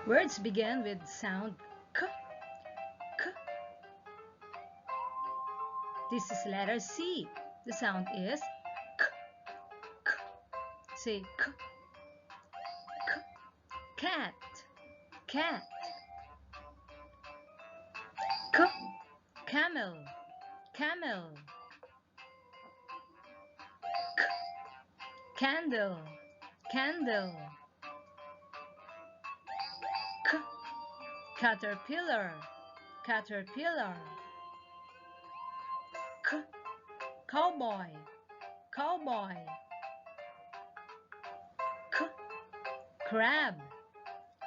Words begin with sound k, k. This is letter C. The sound is k, k. Say k, k. Cat, cat. K, camel, camel. K, candle, candle. K, caterpillar, caterpillar. K, cowboy, cowboy. K, crab,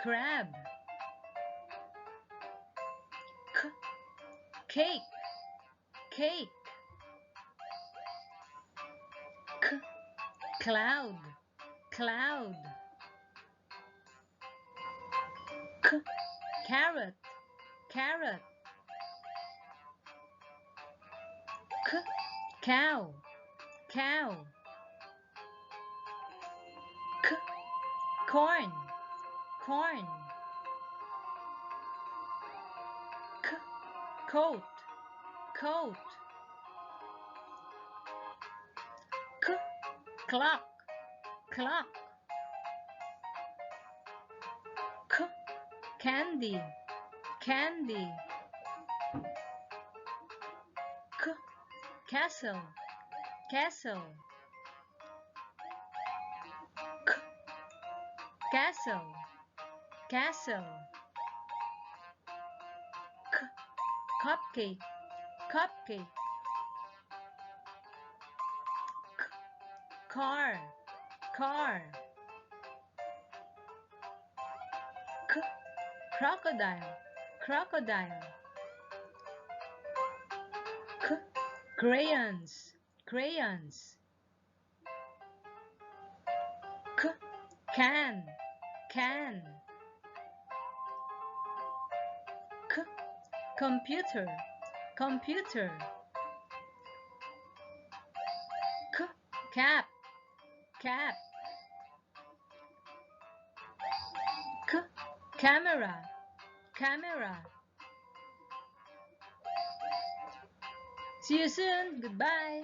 crab. K, cake, cake. K, cloud, cloud. K, carrot, carrot. K, cow, cow. K, corn, corn. K, coat, coat. K, clock, clock. K, candy, candy. K, castle, castle. K, castle, castle. K, cupcake, cupcake. K, car, car. K, crocodile, crocodile. K, crayons, crayons. K, can, can. K, computer, computer. K, cap, cap. K, camera, camera. See you soon. Goodbye.